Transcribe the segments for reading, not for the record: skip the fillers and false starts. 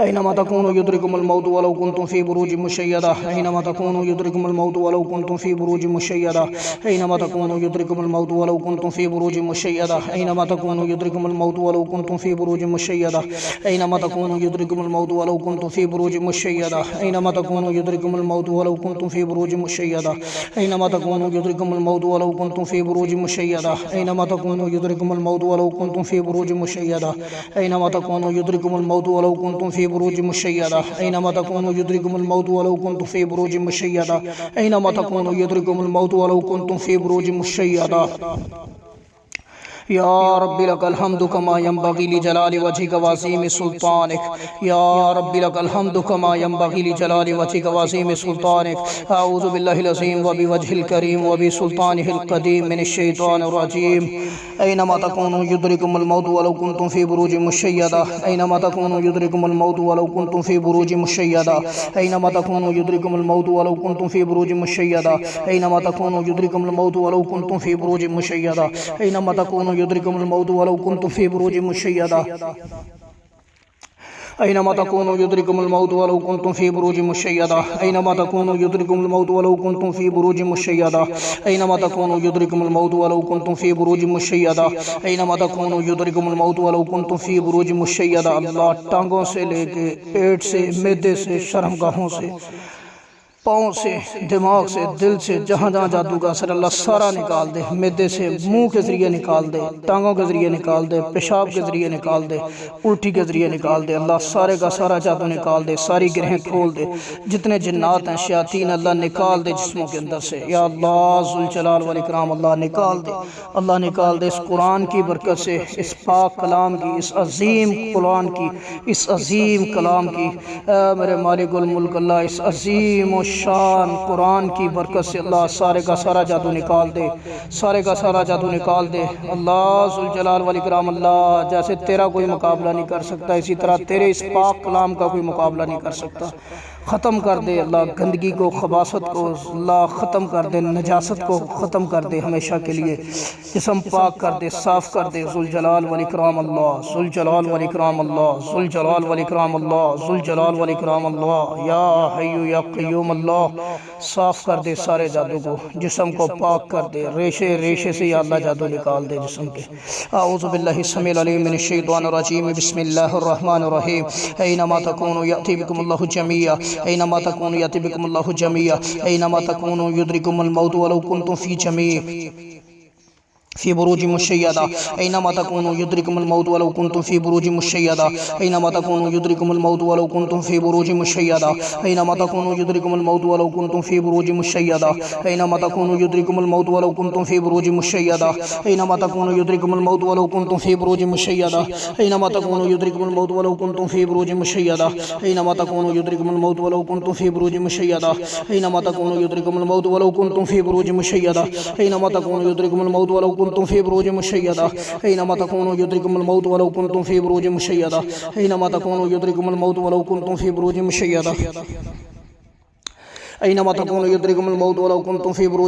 أينما تكونوا يدرككم الموت ولو كنتم في بروج مشيدة أينما تكونوا يدرككم الموت ولو كنتم في بروج مشيدة أينما تكونوا يدرككم الموت ولو كنتم في بروج مشيدة أينما تكونوا يدرككم الموت ولو كنتم في بروج مشيدة أينما تكونوا يدرككم الموت ولو كنتم في بروج مشيدة أينما تكونوا يدرككم الموت ولو كنتم في بروج مشيدة أينما تكونوا يدرككم الموت ولو كنتم في بروج مشيدة أينما تكونوا يدرككم الموت ولو كنتم في بروج مشيدة أينما تكونوا يدرككم الموت ولو كنتم في بروج مشيدة أينما تكونوا يدرككم الموت ولو كنتم في بروج مشيدة أينما تكونوا يدرككم الموت ولو كنتم في بروج مشيدة يا رب لك الحمد كما ينبغي لجلال وجهك وعظيم سلطانك يا رب لك الحمد كما ينبغي لجلال وجهك وعظيم سلطانك أعوذ بالله العظيم وبوجهه الكريم وبسلطانه القديم من الشيطان الرجيم أينما تكونوا يدرككم الموت ولو كنتم في بروج مشيدة أينما تكونوا يدرككم الموت ولو كنتم في بروج مشيدة أينما تكونوا يدرككم الموت ولو كنتم في بروج مشيدة أينما تكونوا يدرككم الموت ولو كنتم في بروج مشيدة أينما تكونوا يدرككم الموت ولو كنتم في بروج مشيدة أينما تكونوا يدرككم الموت ولو كنتم في بروج مشيدة أينما تكونوا يدرككم الموت ولو كنتم في بروج مشيدة أينما تكونوا يدرككم الموت ولو كنتم في بروج مشيدة أينما تكونوا يدرككم الموت ولو كنتم في بروج مشيدة اللہ ٹانگوں سے لے کے پیٹ سے معدے سے شرمگاہوں سے پاؤں سے دماغ سے دل سے جہاں جہاں جادو کا اثر اللہ سارا نکال دے معدے سے منہ کے ذریعے نکال دے ٹانگوں کے ذریعے نکال دے پیشاب کے ذریعے نکال دے الٹی کے ذریعے نکال دے اللہ سارے کا سارا جادو نکال دے ساری گرہیں کھول دے جتنے جنات ہیں شیاطین اللہ نکال دے جسموں کے اندر سے یا اللہ ذوالجلال والاکرام اللہ نکال دے اس قرآن کی برکت سے اس پاک کلام کی اس عظیم قرآن کی اس عظیم کلام کی اے میرے مالک الملک اللہ اس عظیم و شان قرآن کی برکت سے اللہ سارے کا سارا جادو نکال دے سارے کا سارا جادو نکال دے اللہ ذوالجلال والاکرام اللہ جیسے تیرا کوئی مقابلہ نہیں کر سکتا اسی طرح تیرے اس پاک کلام کا کوئی مقابلہ نہیں کر سکتا ختم کر دے اللہ گندگی کو خباثت کو اللہ ختم کر دے نجاست کو ختم کر دے ہمیشہ کے لیے جسم پاک کر دے صاف کر دے ذوالجلال والاکرام اللہ ذوالجلال والاکرام اللہ ذوالجلال والاکرام اللہ ذوالجلال والاکرام اللہ یا حی یا قیوم اللہ صاف کر دے سارے جادو کو جسم کو پاک کر دے ریشے ریشے سے یا اللہ جادو نکال دے جسم کے اعوذ باللہ السمیع العلیم من الشیطان الرجیم بسم اللہ الرحمن الرحیم اینما تکونوا یأتی بکم اللہ جمیعا أينما تكونوا يأتي بكم الله جميعا أينما تكونوا يدرككم الموت ولو كنتم في جميع في بروج مشيدة أينما تكونوا يدرككم الموت ولو كنتم في بروج مشيدة أينما تكونوا يدرككم الموت ولو كنتم في بروج مشيدة أينما تكونوا يدرككم الموت ولو كنتم في بروج مشيدة أينما تكونوا يدرككم الموت ولو كنتم في بروج مشيدة أينما تكونوا يدرككم الموت ولو كنتم في بروج مشيدة أينما تكونوا يدرككم الموت ولو كنتم في بروج مشيدة أينما تكونوا يدرككم الموت ولو كنتم في بروج مشيدة أينما تكونوا يدرككم الموت ولو كنتم في بروج مشيدة أينما تكونوا يدرككم الموت ولو كنتم في بروج مشيدة أينما تكونوا يدرككم الموت ولو كنتم في بروج مشيدة أينما تكونوا يدرككم الموت ولو كنتم في بروج مشيدة أينما تكونوا يدرككم الموت ولو كنتم في بروج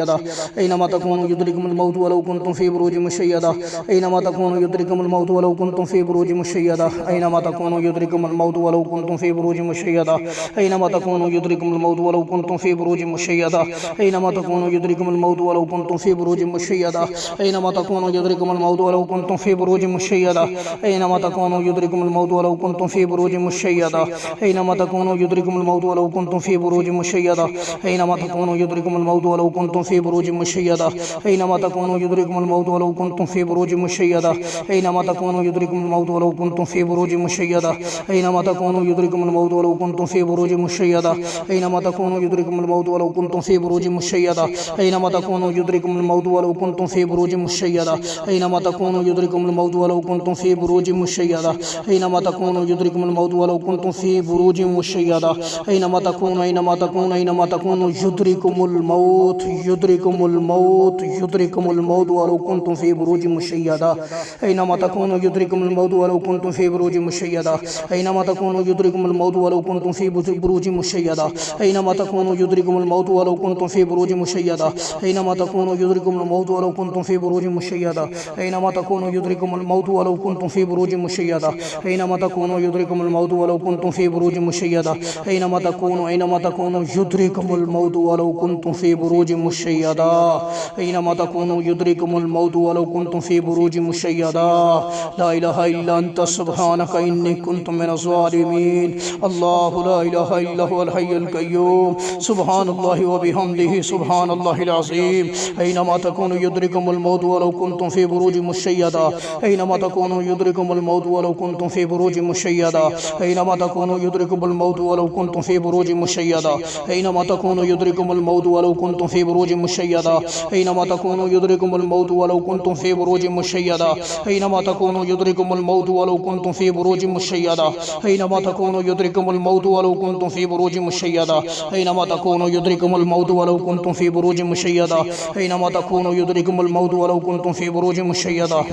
مشيدة أينما تكونوا يدرككم الموت ولو كنتم في بروج مشيدة أينما تكونوا يدرككم الموت ولو كنتم في بروج مشيدة أينما تكونوا يدرككم الموت ولو كنتم في بروج مشيدة أينما تكونوا يدرككم الموت ولو كنتم في بروج مشيدة أينما تكونوا يدرككم الموت ولو كنتم في بروج مشيدة أينما تكونوا يدرككم الموت ولو كنتم في بروج مشيدة أينما تكونوا يدرككم الموت ولو كنتم في بروج مشيدة أينما تكونوا يدرككم الموت ولو كنتم في بروج مشيدة أينما تكونوا يدرككم الموت ولو كنتم في بروج مشيدة أينما تكونوا يدرككم الموت ولو كنتم في بروج مشيدة أينما تكونوا يدرككم الموت ولو كنتم في بروج مشيدة أينما تكونوا يدرككم الموت ولو كنتم في بروج مشيدة أينما تكونوا يدرككم الموت ولو كنتم في بروج مشيدة أينما تكونوا يدرككم الموت ولو كنتم في بروج مشيدة أينما تكونوا يدرككم الموت ولو كنتم في بروج مشيدة أينما تكونوا يدرككم الموت ولو كنتم في بروج مشيدة أينما تكونوا يدرككم الموت ولو كنتم كنتم في بروج مشيدة أينما تكونوا أينما تكونوا أينما تكونوا يدرككم الموت يدرككم الموت يدرككم الموت ولو كنتم في بروج مشيدة أينما تكونوا يدرككم الموت ولو كنتم في بروج مشيدة أينما تكونوا يدرككم الموت ولو كنتم في بروج مشيدة أينما تكونوا يدرككم الموت ولو كنتم في بروج مشيدة أينما تكونوا يدرككم الموت ولو كنتم في بروج مشيدة أينما تكونوا يدرككم الموت ولو كنتم في بروج مشيدة أينما تكونوا يدرككم الموت ولو كنتم في بروج مشيدة أينما تكونوا يدرككم الموت ولو كنتم في بروج مشيدة أينما تكونوا يدرككم الموت ولو كنتم في بروج مشيدة لا إله إلا أنت سبحانك إني كنت من الظالمين الله لا إله إلا هو الحي القيوم سبحان الله وبحمده سبحان الله العظيم أينما تكونوا يدرككم الموت ولو كنتم في بروج مشيدة أينما تكونوا يدرككم الموت ولو كنتم في بروج مشيدة أينما تكونوا يدرككم الموت ولو كنتم في بروج مشيدة أينما تكونوا يدرككم الموت ولو كنتم في بروج مشيدة أينما تكونوا يدرككم الموت ولو كنتم في بروج مشيدة أينما تكونوا يدرككم الموت ولو كنتم في بروج مشيدة أينما تكونوا يدرككم الموت ولو كنتم في بروج مشيدة أينما تكونوا يدرككم الموت ولو كنتم في بروج مشيدة أينما تكونوا يدرككم الموت ولو كنتم في بروج مشيدة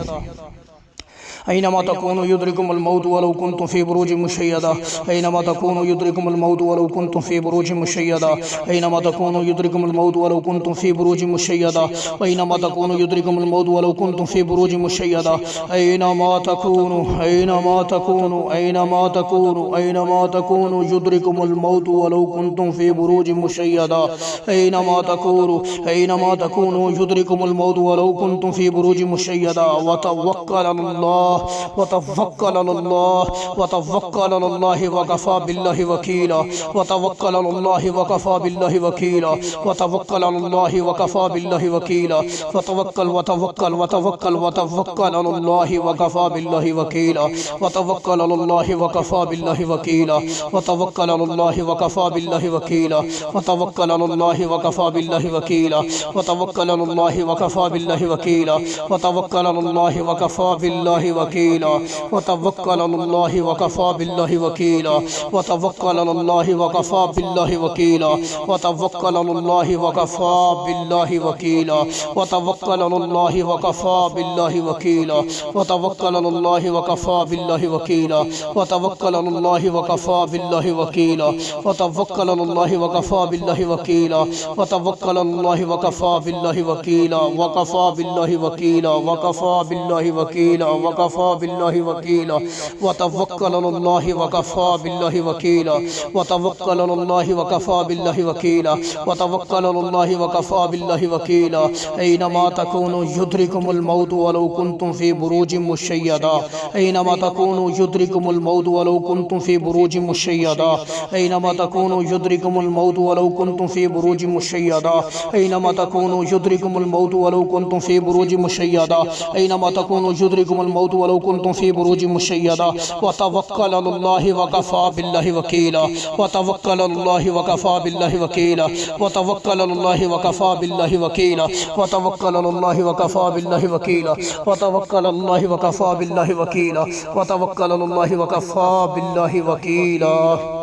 أينما تكونوا يدرككم الموت ولو كنتم في بروج مشيدة أينما تكونوا يدرككم الموت ولو كنتم في بروج مشيدة أينما تكونوا يدرككم الموت ولو كنتم في بروج مشيدة أينما تكونوا يدرككم الموت ولو كنتم في بروج مشيدة أينما تكونوا أينما تكونوا أينما تكونوا أينما تكونوا يدرككم الموت ولو كنتم في بروج مشيدة أينما تكونوا يدرككم الموت ولو كنتم في بروج مشيدة وتوكل على الله وتوكل على الله وتوكل على الله وكفى بالله وكيلا وتوكل على الله وكفى بالله وكيلا وتوكل على الله وكفى بالله وكيلا وتوكل وتوكل وتوكل وتوكل على الله وكفى بالله وكيلا وتوكل على الله وكفى بالله وكيلا وتوكل على الله وكفى بالله وكيلا وتوكل على الله وكفى بالله وكيلا وتوكل على الله وكفى بالله وكيلا وتوكل على الله وكفى بالله وكيلا وتوكل على الله وكفى بالله وكيلا وتوكل على الله وكفى بالله وكيلا وتوكل على الله وكفى بالله وكيلا وتوكل على الله وكفى بالله وكيلا وتوكل على الله وكفى بالله وكيلا وتوكل على الله وكفى بالله وكيلا وتوكل على الله وكفى بالله وكيلا وتوكل على الله وكفى بالله وكيلا وكفى بالله وكيلا وكفى بالله وكيلا وكفى بالله وكيلا وتوكل على الله وكفى بالله وكيلا وتوكل على الله وكفى بالله وكيلا وتوكل على الله وكفى بالله وكيلا أينما تكونوا يدرككم الموت ولو كنتم في بروج مشيدة أينما تكونوا يدرككم الموت ولو كنتم في بروج مشيدة أينما تكونوا يدرككم الموت ولو كنتم في بروج مشيدة أينما تكونوا يدرككم الموت ولو كنتم في بروج مشيدة أينما تكونوا يدرككم الموت ولو كنتم في بروج مشيدة وتوكل على الله وكفى بالله وكيلا وتوكل على الله وكفى بالله وكيلا وتوكل على الله وكفى بالله وكيلا وتوكل على الله وكفى بالله وكيلا وتوكل على الله وكفى بالله وكيلا وتوكل على الله وكفى بالله وكيلا